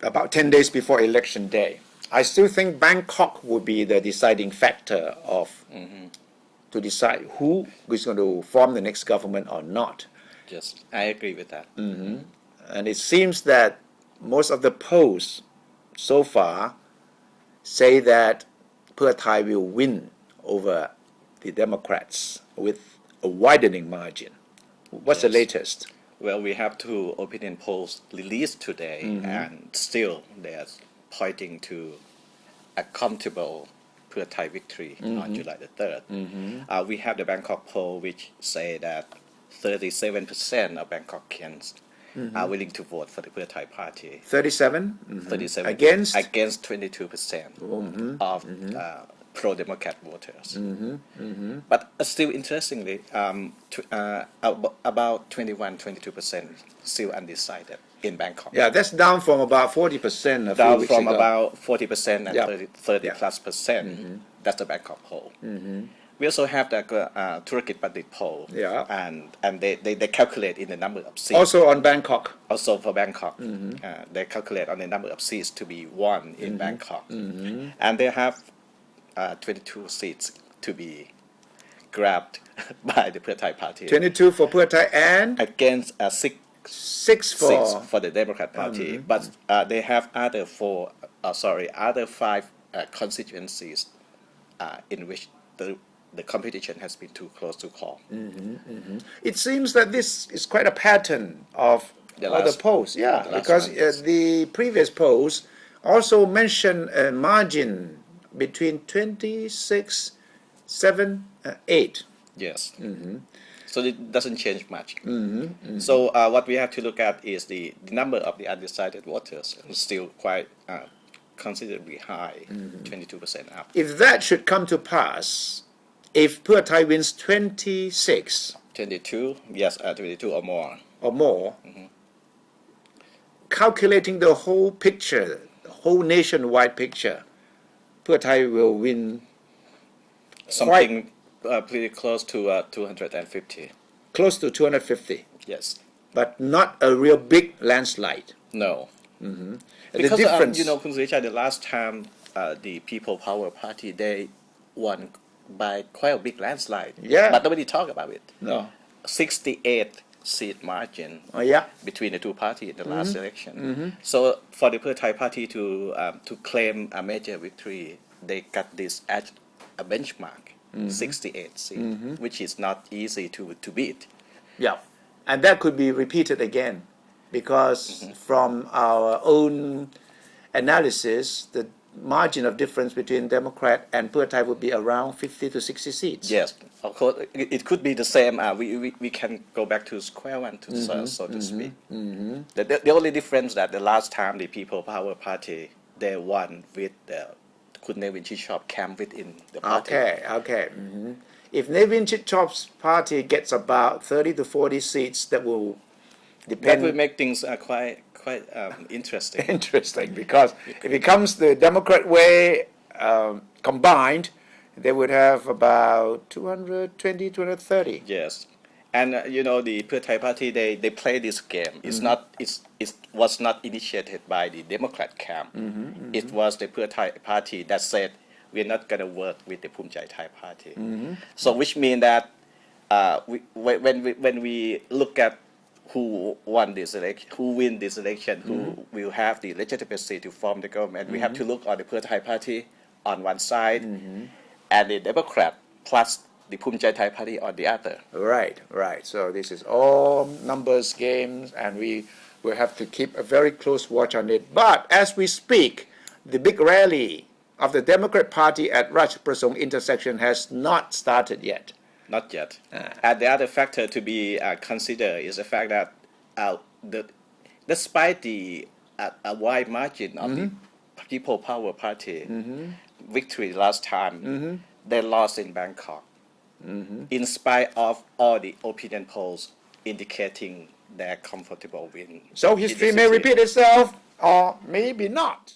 about 10 days before election day. I still think Bangkok would be the deciding factor of to decide who is going to form the next government or not. Yes, I agree with that. And it seems that most of the polls so far say that Pheu Thai will win over the Democrats with a widening margin. What's the Yes. latest? Well, we have two opinion polls released today, and still they're pointing to a comfortable Pheu Thai victory on July the 3rd. We have the Bangkok poll, which say that 37% of Bangkokians are willing to vote for the Pheu Thai party. 37? 37 Against? against 22% of pro-democrat voters. But still, interestingly, about 21-22% still undecided in Bangkok. Yeah, that's down from about 40% a few Down weeks from ago. about 40% and Yeah. 30 Yeah. plus percent. That's the Bangkok poll. We also have the Thurakit Bandit poll, Yeah. and they calculate in the number of seats. Also on Bangkok. Also for Bangkok, they calculate on the number of seats to be won in Bangkok, and they have 22 seats to be grabbed by the Pheu Thai party 22 for Pheu Thai and against six 6 for... for the Democrat Party. But they have other five constituencies in which the competition has been too close to call. It seems that this is quite a pattern of The other last- polls. Yeah, the last because one, yes. the previous polls also mentioned a margin between 26, 7, 8. Yes. So it doesn't change much. So what we have to look at is the number of the undecided voters is still quite considerably high, 22% up. If that should come to pass, if Pheu Thai wins 26 22, yes, 22 or more. or more, calculating the whole picture, the whole nationwide picture, Pheu Thai will win Something pretty close to 250. close to 250, Yes. but not a real big landslide. No. The Because difference, Khun Surichai, the last time the People Power Party, they won by quite a big landslide. Yeah. But nobody talk about it. no, 68 seat margin oh yeah, between the two parties in the last election. So for the Pheu Thai party to claim a major victory, they got this as a benchmark, 68 seats, which is not easy to beat. yeah, and that could be repeated again, because from our own analysis, the margin of difference between Democrat and Pheu Thai would be around 50 to 60 seats. Yes, of course, it could be the same. We can go back to square one, so to speak. The only difference that the last time the People Power Party, they won with the Khun Nevin Chichop camp within the party. Okay. If Nevin Chichop's party gets about 30 to 40 seats, that will That depend. will make things quite interesting. Interesting, because if it comes the Democrat way combined, they would have about 220, 230. Yes, and the Pheu Thai party, they play this game. It was not initiated by the Democrat camp. It was the Pheu Thai party that said we're not going to work with the Phum Chai Thai party. So which means that when we look at who won this election, who win this election, who will have the legitimacy to form the government, we have to look on the Pheu Thai party on one side, and the Democrat plus the Phum Chai Thai party on the other. Right. So this is all numbers games, and we will have to keep a very close watch on it. But as we speak, the big rally of the Democrat Party at Ratchaprasong intersection has not started yet. Not yet. And the other factor to be considered is the fact that despite the a wide margin of the People Power Party victory last time, they lost in Bangkok. In spite of all the opinion polls indicating their comfortable win. So in the history may city. repeat itself, or maybe not.